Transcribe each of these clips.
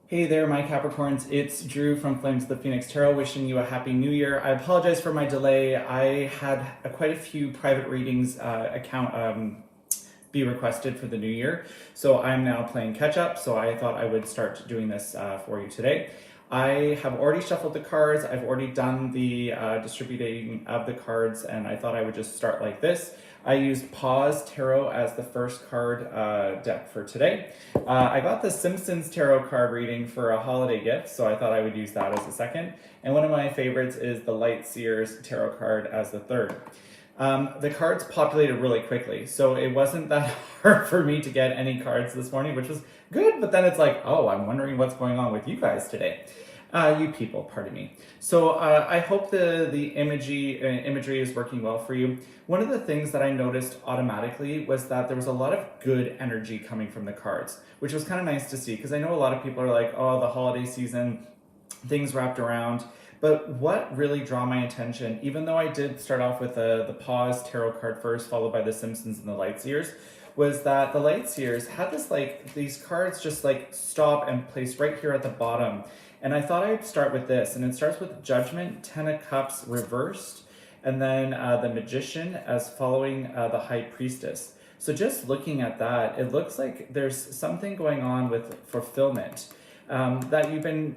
Hey there, my Capricorns. It's Drew from Flames of the Phoenix Tarot, wishing you a happy new year. I apologize for my delay. I had quite a few private readings be requested for the new year, so I'm now playing catch up. So I thought I would start doing this for you today. I have already shuffled the cards. I've already done the distributing of the cards, and I thought I would just start like this. I used Paws Tarot as the first card deck for today. I got the Simpsons tarot card reading for a holiday gift, so I thought I would use that as a second. And one of my favorites is the Light Seers tarot card as the third. The cards populated really quickly, so it wasn't that hard for me to get any cards this morning, which was good, but then it's like, oh, I'm wondering what's going on with you guys today. You people, pardon me. So I hope the imagery is working well for you. One of the things that I noticed automatically was that there was a lot of good energy coming from the cards, which was kind of nice to see, because I know a lot of people are like, oh, the holiday season, things wrapped around. But what really drew my attention, even though I did start off with the Paws Tarot card first, followed by the Simpsons and the Light Seers, was that the Light Seers had this these cards just stop and place right here at the bottom. And I thought I'd start with this, and it starts with Judgment, Ten of Cups reversed, and then the Magician as following the High Priestess. So just looking at that, it looks like there's something going on with fulfillment that you've been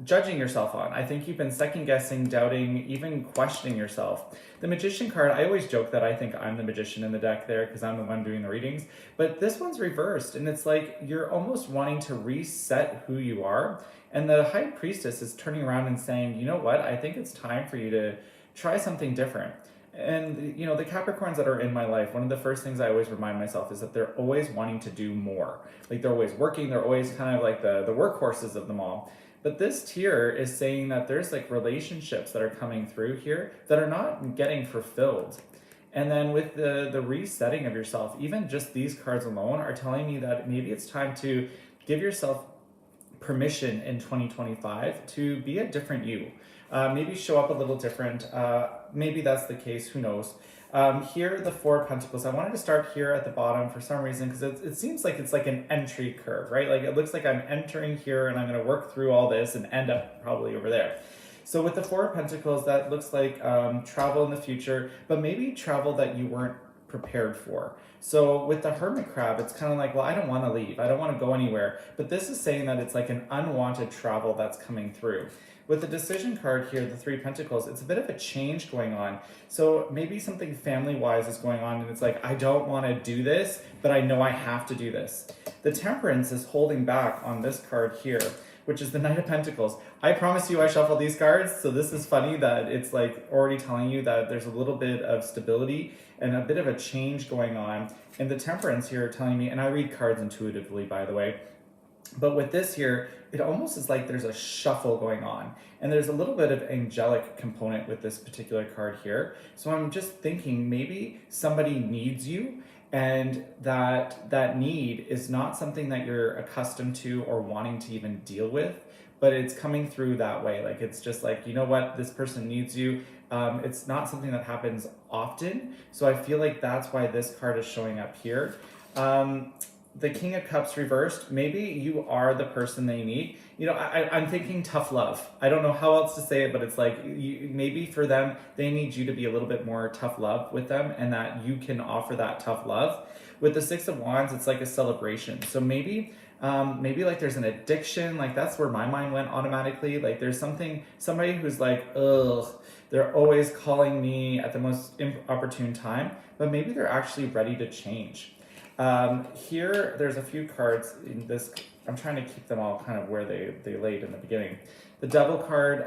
judging yourself on. I think you've been second guessing, doubting, even questioning yourself. The Magician card, I always joke that I think I'm the magician in the deck there because I'm the one doing the readings, but this one's reversed, and it's like you're almost wanting to reset who you are. And the High Priestess is turning around and saying, you know what, I think it's time for you to try something different. And, you know, the Capricorns that are in my life, one of the first things I always remind myself is that they're always wanting to do more. Like, they're always working, they're always kind of like the workhorses of them all. But this tier is saying that there's relationships that are coming through here that are not getting fulfilled. And then with the resetting of yourself, even just these cards alone are telling me that maybe it's time to give yourself permission in 2025 to be a different you. Maybe show up a little different. Maybe that's the case, who knows. Here, the Four of Pentacles. I wanted to start here at the bottom for some reason, because it seems like it's like an entry curve, right? Like it looks like I'm entering here and I'm going to work through all this and end up probably over there. So with the Four of Pentacles, that looks like travel in the future, but maybe travel that you weren't prepared for. So with the Hermit Crab, it's kind of like, well, I don't want to leave. I don't want to go anywhere. But this is saying that it's like an unwanted travel that's coming through. With the Decision card here, the Three of Pentacles, it's a bit of a change going on. So maybe something family-wise is going on, and it's like, I don't want to do this, but I know I have to do this. The Temperance is holding back on this card here, which is the Knight of Pentacles. I promise you I shuffled these cards, so this is funny that it's like already telling you that there's a little bit of stability and a bit of a change going on. And the Temperance here telling me, and I read cards intuitively, by the way, but with this here, it almost is like there's a shuffle going on. And there's a little bit of angelic component with this particular card here. So I'm just thinking maybe somebody needs you, and that need is not something that you're accustomed to or wanting to even deal with, but it's coming through that way. Like, it's just like, you know what, this person needs you. It's not something that happens often. So I feel like that's why this card is showing up here. The King of Cups reversed, maybe you are the person they need. You know, I'm thinking tough love. I don't know how else to say it, but it's like maybe for them, they need you to be a little bit more tough love with them, and that you can offer that tough love. With the Six of Wands, it's like a celebration. So maybe like there's an addiction, like that's where my mind went automatically. Like there's somebody who's like, ugh, they're always calling me at the most opportune time, but maybe they're actually ready to change. Here, there's a few cards in this. I'm trying to keep them all kind of where they laid in the beginning. The Devil card,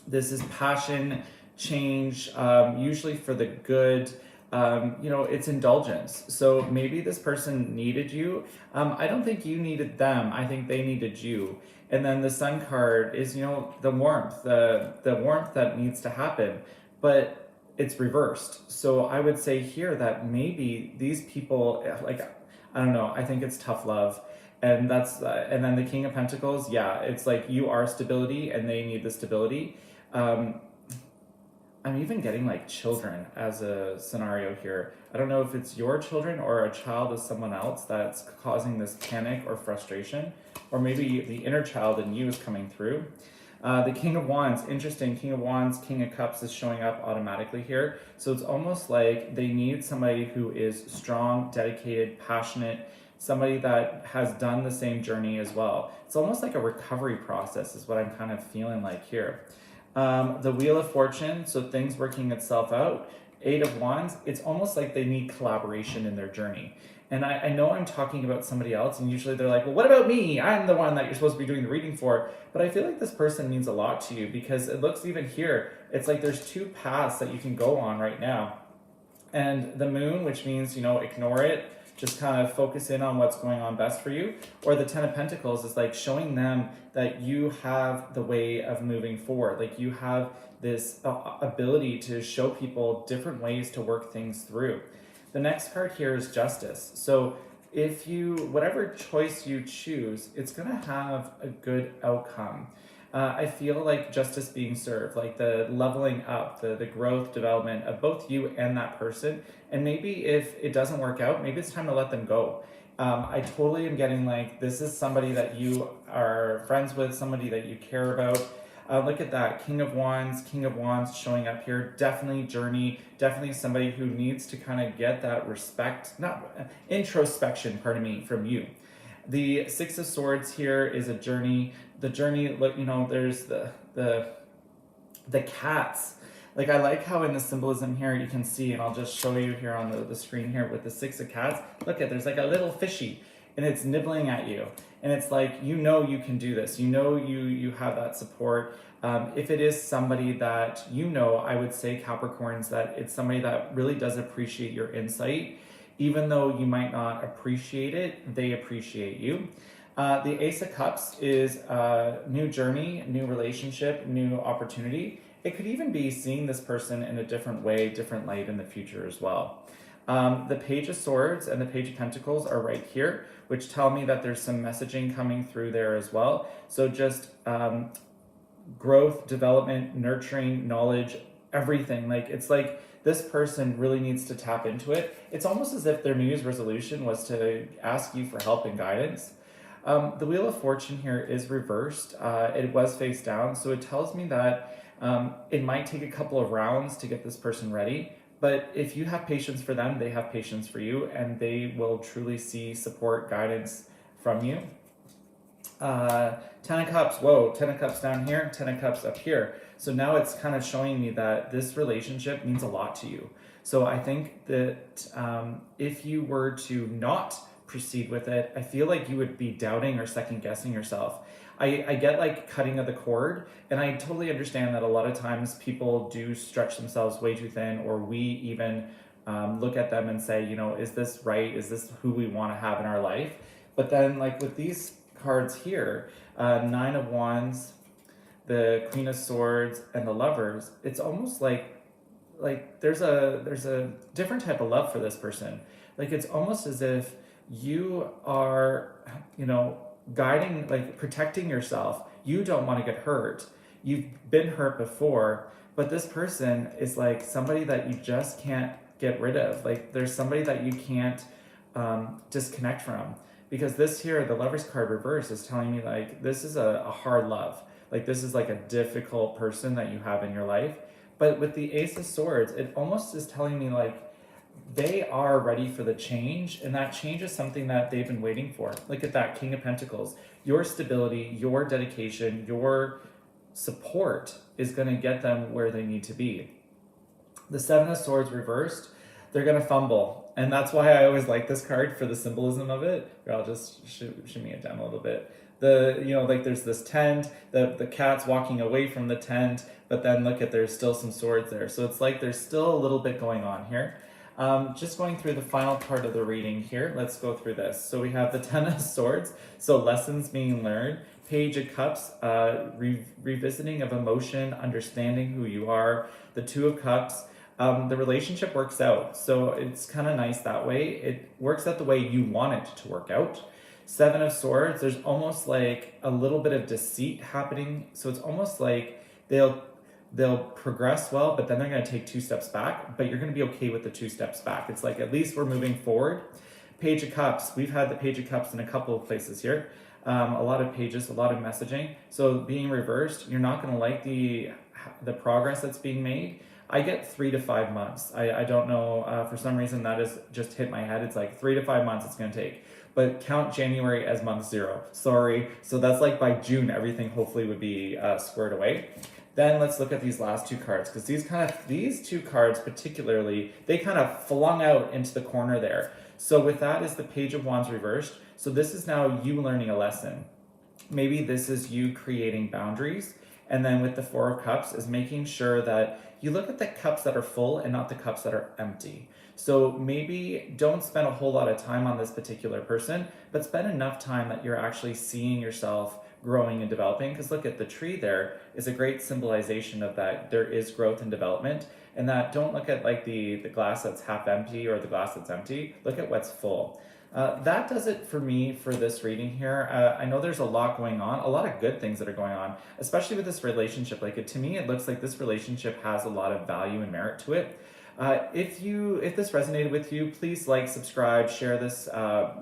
this is passion, change, usually for the good. You know, it's indulgence. So maybe this person needed you. I don't think you needed them. I think they needed you. And then the Sun card is, you know, the warmth, the warmth that needs to happen. But it's reversed. So I would say here that maybe these people, like, I don't know, I think it's tough love. And that's, and then the King of Pentacles, yeah, it's like you are stability and they need the stability. I'm even getting like children as a scenario here. I don't know if it's your children or a child of someone else that's causing this panic or frustration, or maybe the inner child in you is coming through. The King of Wands, interesting. King of Wands, King of Cups is showing up automatically here. So it's almost like they need somebody who is strong, dedicated, passionate, somebody that has done the same journey as well. It's almost like a recovery process is what I'm kind of feeling like here. The Wheel of Fortune, so things working itself out. Eight of Wands, it's almost like they need collaboration in their journey. And I know I'm talking about somebody else, and usually they're like, well, what about me? I'm the one that you're supposed to be doing the reading for. But I feel like this person means a lot to you, because it looks even here, it's like there's two paths that you can go on right now. And the Moon, which means, ignore it, just kind of focus in on what's going on best for you. Or the Ten of Pentacles is like showing them that you have the way of moving forward. Like you have this ability to show people different ways to work things through. The next card here is Justice. So if whatever choice you choose, it's going to have a good outcome. I feel like justice being served, like the leveling up, the growth, development of both you and that person. And maybe if it doesn't work out, maybe it's time to let them go. I totally am getting like, this is somebody that you are friends with, somebody that you care about. Look at that, King of Wands showing up here. Definitely journey, definitely somebody who needs to kind of get that introspection, from you. The Six of Swords here is a journey. The journey, there's the cats. Like, I like how in the symbolism here you can see, and I'll just show you here on the screen here with the Six of Cats. Look at, there's like a little fishy, and it's nibbling at you. And it's like, you can do this. You have that support. If it is somebody that I would say, Capricorns, that it's somebody that really does appreciate your insight. Even though you might not appreciate it, they appreciate you. The Ace of Cups is a new journey, new relationship, new opportunity. It could even be seeing this person in a different way, different light in the future as well. The Page of Swords and the Page of Pentacles are right here, which tell me that there's some messaging coming through there as well. So just growth, development, nurturing, knowledge, everything. Like, it's like this person really needs to tap into it. It's almost as if their New Year's resolution was to ask you for help and guidance. The Wheel of Fortune here is reversed. It was face down, so it tells me that it might take a couple of rounds to get this person ready. But if you have patience for them, they have patience for you, and they will truly see support, guidance from you. Ten of Cups, whoa, Ten of Cups down here, Ten of Cups up here. So now it's kind of showing me that this relationship means a lot to you. So I think that if you were to not proceed with it, I feel like you would be doubting or second guessing yourself. I get like cutting of the cord, and I totally understand that a lot of times people do stretch themselves way too thin, or we even look at them and say, is this right? Is this who we want to have in our life? But then like with these cards here, Nine of Wands, the Queen of Swords, and the Lovers, it's almost like there's a different type of love for this person. Like, it's almost as if you are, guiding, like protecting yourself. You don't want to get hurt. You've been hurt before, but this person is like somebody that you just can't get rid of. Like, there's somebody that you can't disconnect from. Because this here, the Lover's card reverse, is telling me like this is a hard love. Like, this is like a difficult person that you have in your life. But with the Ace of Swords, it almost is telling me like they are ready for the change, and that change is something that they've been waiting for. Look at that, King of Pentacles. Your stability, your dedication, your support is going to get them where they need to be. The Seven of Swords reversed, they're going to fumble. And that's why I always like this card for the symbolism of it. Here, I'll just shimmy it down a little bit. Like there's this tent, the cat's walking away from the tent, but then look at, there's still some swords there. So it's like there's still a little bit going on here. Just going through the final part of the reading here, let's go through this. So we have the Ten of Swords, so lessons being learned. Page of Cups, revisiting of emotion, understanding who you are. The Two of Cups, the relationship works out. So it's kind of nice that way. It works out the way you want it to work out. Seven of Swords, there's almost like a little bit of deceit happening. So it's almost like they'll progress well, but then they're going to take 2 steps back, but you're going to be okay with the 2 steps back. It's like, at least we're moving forward. Page of Cups. We've had the Page of Cups in a couple of places here. A lot of pages, a lot of messaging. So being reversed, you're not going to like the progress that's being made. I get 3 to 5 months. I don't know, for some reason that has just hit my head. It's like 3 to 5 months it's going to take. But count January as month 0. Sorry. So that's like by June, everything hopefully would be squared away. Then let's look at these last 2 cards, because these 2 cards particularly, they kind of flung out into the corner there. So with that is the Page of Wands reversed. So this is now you learning a lesson. Maybe this is you creating boundaries. And then with the 4 of Cups is making sure that you look at the cups that are full and not the cups that are empty. So maybe don't spend a whole lot of time on this particular person, but spend enough time that you're actually seeing yourself growing and developing. Because look at the tree there is a great symbolization of that there is growth and development, and that don't look at like the glass that's half empty or the glass that's empty. Look at what's full. That does it for me for this reading here. I know there's a lot going on, a lot of good things that are going on, especially with this relationship. Like to me, it looks like this relationship has a lot of value and merit to it. If this resonated with you, please like, subscribe, share this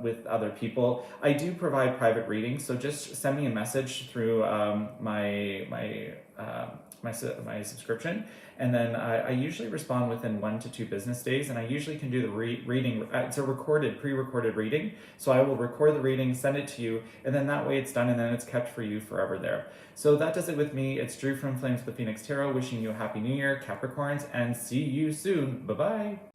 with other people. I do provide private readings, so just send me a message through my subscription, and then I usually respond within 1 to 2 business days, and I usually can do the reading. It's a pre-recorded reading, so I will record the reading, send it to you, and then that way it's done, and then it's kept for you forever there. So that does it with me. It's Drew from Flames of the Phoenix Tarot, wishing you a happy new year, Capricorns, and see you soon. Bye-bye.